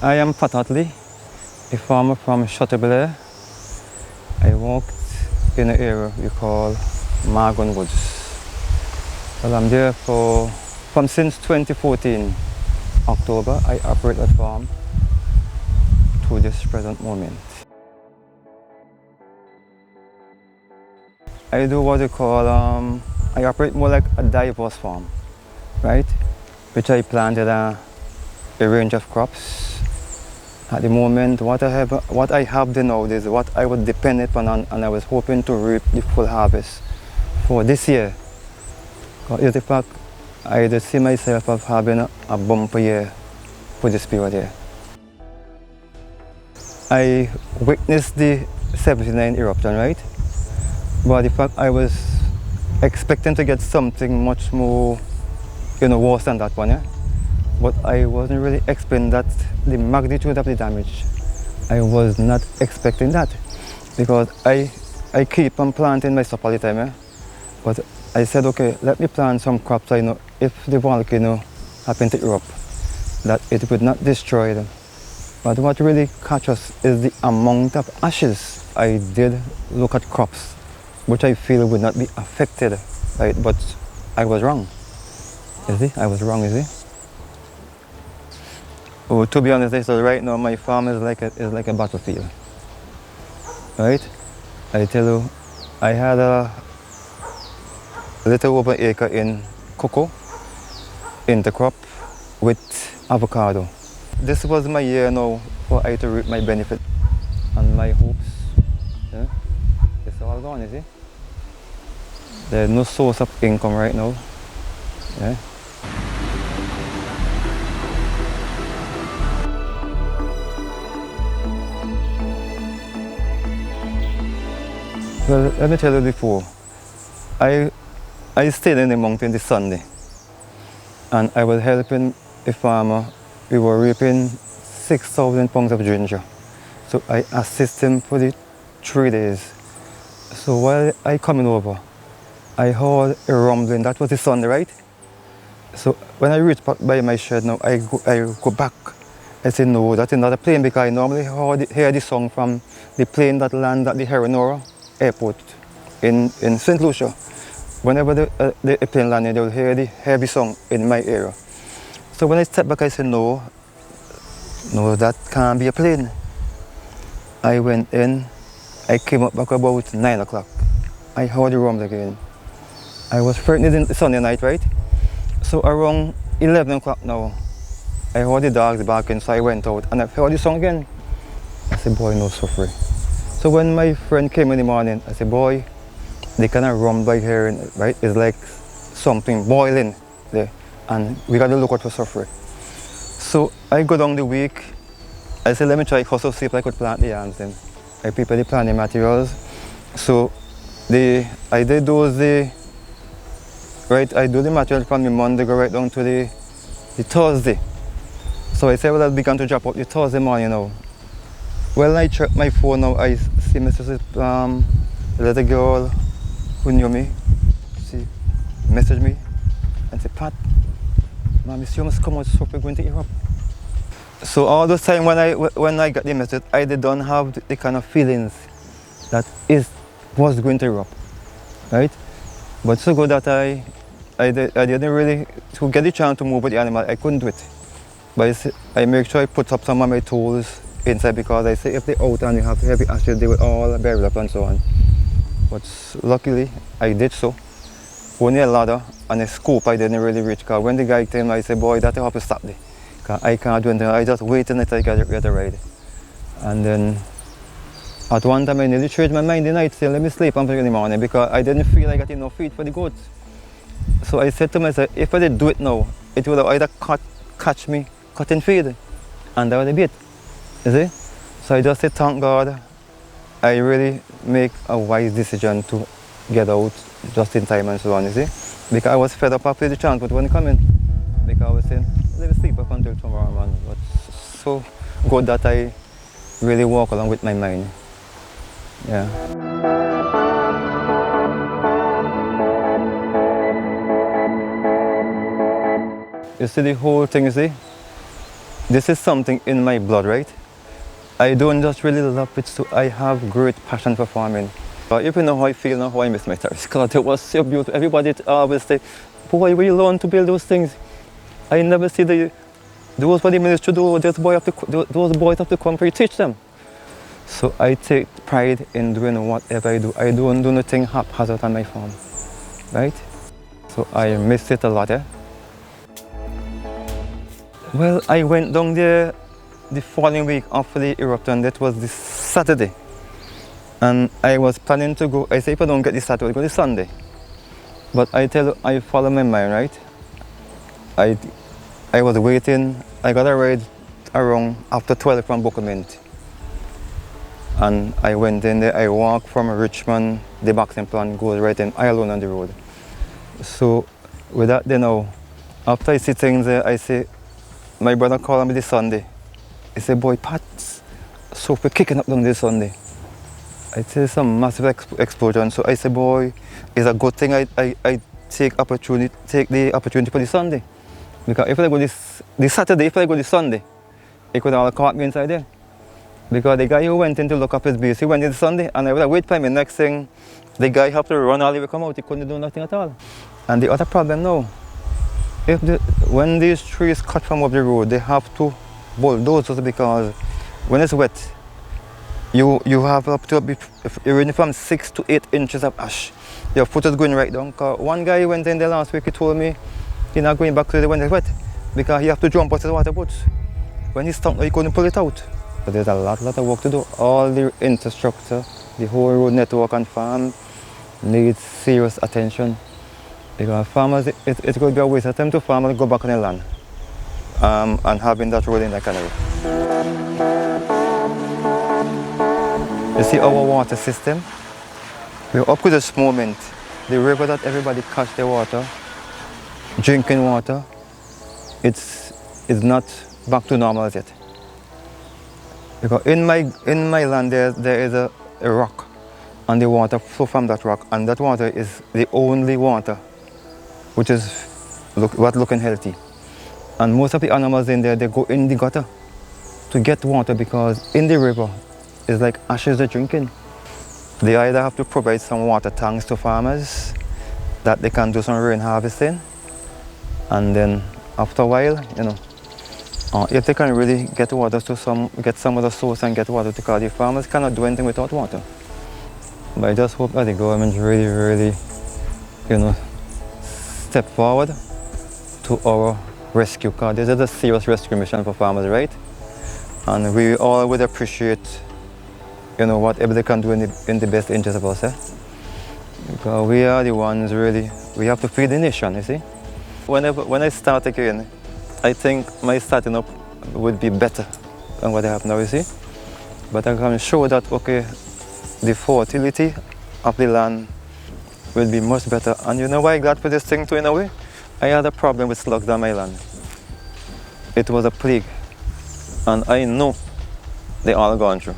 I am Patatli, a farmer from Shotabelair. I worked in an area we call Margon Woods. Well, I'm there from since 2014, October. I operate that farm to this present moment. I do what you call, I operate more like a diverse farm, right? Which I planted a range of crops. At the moment, what I have there now is what I would depend upon, and I was hoping to reap the full harvest for this year. Because in fact, I just see myself as having a bumper year for this period here. I witnessed the 79 eruption, right? But in fact, I was expecting to get something much more, worse than that one, yeah? But I wasn't really expecting that the magnitude of the damage. I was not expecting that because I keep on planting my stuff all the time, yeah? But I said, okay, let me plant some crops. I know if the volcano happened to erupt, that it would not destroy them. But what really catch us is the amount of ashes. I did look at crops which I feel would not be affected, right? But I was wrong. You see, I was wrong, you see. Oh, to be honest, so right now my farm is like a battlefield, right? I tell you, I had a little over an acre in cocoa, intercrop with avocado. This was my year now for I to reap my benefit and my hopes. Yeah? It's all gone, you see. There's no source of income right now. Yeah? Well, let me tell you before, I stayed in the mountain this Sunday and I was helping a farmer. We were reaping 6,000 pounds of ginger. So I assisted him for the 3 days. So while I coming over, I heard a rumbling. That was the Sunday, right? So when I reached back by my shed now, I go back. I said, no, that's another plane, because I normally hear the song from the plane that lands at the Heronora Airport in St. Lucia. Whenever the plane landed, they will hear the heavy song in my area. So when I stepped back, I said, no, that can't be a plane. I went in, I came up back about 9 o'clock. I heard the rumble again. I was frightened in Sunday night, right? So around 11 o'clock now, I heard the dogs barking, so I went out and I heard the song again. I said, boy, no suffering. So when my friend came in the morning, I said, boy, they kind of rumble by hearing, right? It's like something boiling there, and we got to look out for suffering. So I go down the week. I said, let me try first to see if I could plant the yams then. I prepared the planting materials. So I did those I do the material from the Monday go right down to the Thursday. So I said, well, I began to drop out the Thursday morning now. Well, I check my phone now, I see Mrs. The little girl who knew me. She messaged me and said, Pat, Mommy, you must come out, so we're going to erupt. So all those time when I got the message, I didn't have the kind of feelings that it was going to erupt, right? But so good that I didn't really, to get the chance to move with the animal, I couldn't do it. But I make sure I put up some of my tools inside, because I say if they're out and you have heavy ashes, they will all bury up and so on. But luckily, I did so. Only a ladder and a scoop I didn't really reach, because when the guy came, I said, boy, that have to stop there. Because I can't do anything, I just wait until I get a ride. And then, at one time I nearly changed my mind the night, saying, let me sleep until in the morning, because I didn't feel I got enough feed for the goats. So I said to myself, if I did do it now, it would have either catch me cutting feed, and that would be it, you see? So I just said, thank God, I really make a wise decision to get out just in time and so on, you see? Because I was fed up after the transport when coming, because I was saying, let me sleep up until tomorrow, man. But so good that I really walk along with my mind. Yeah. You see the whole thing, you see? this is something in my blood, right? I don't just really love it, so I have great passion for farming. But if you know how I feel now, how I miss my terrace, God, it was so beautiful. Everybody always say, boy, we learn to build those things. I never see those what the minister do, those boys have to come for you, teach them. So I take pride in doing whatever I do. I don't do nothing haphazard on my farm, right? So I miss it a lot, eh? Well, I went down there the following week after the eruption. That was this Saturday. And I was planning to go, I say if I don't get this Saturday, I'll go this Sunday. But I tell you, I follow my mind, right? I was waiting, I got a ride around after 12 from Bookament. And I went in there, I walked from Richmond, the boxing plan goes right in Ireland on the road. So with that, you know, after I see things there, I say, my brother called me this Sunday. He said, boy, Pat, so we're kicking up down this Sunday. I say some massive explosion. So I said, boy, it's a good thing I take the opportunity for the Sunday. Because if I go this Saturday, if I go this Sunday, he could have caught me inside there. Because the guy who went in to look up his base, he went in Sunday, and I would have waited for him. The next thing, the guy had to run all the way come out. He couldn't do nothing at all. And the other problem now, when these trees cut from up the road, they have to bulldoze it, because when it's wet, you have up to you're from 6 to 8 inches of ash. Your foot is going right down. Cause one guy went in there last week, he told me he's not going back to the when it's wet, because he have to jump out his water boots. When he stopped, he couldn't pull it out. So there's a lot of work to do. All the infrastructure, the whole road network and farm needs serious attention. Because farmers, it's going to be a waste of time to farm and go back on the land and having that road in that canal. You see our water system, we're up to this moment, the river that everybody catch their water, drinking water, it's not back to normal yet. Because in my land there is a rock, and the water flow from that rock, and that water is the only water which is looking healthy. And most of the animals in there, they go in the gutter to get water, because in the river it's like ashes they're drinking. They either have to provide some water tanks to farmers that they can do some rain harvesting, and then after a while, you know, if they can really get water to get some other source and get water, because the farmers cannot do anything without water. But I just hope that the government really, you know, step forward to our rescue, because this is a serious rescue mission for farmers, right? And we all would appreciate, you know, whatever they can do in the best interest of us, eh? Because we are the ones really, we have to feed the nation, you see. When I start again, I think my starting up would be better than what I have now, you see. But I can show that, okay, the fertility of the land will be much better. And you know why I got for this thing too, in a way? I had a problem with slugs on my land. It was a plague. And I know they all gone through.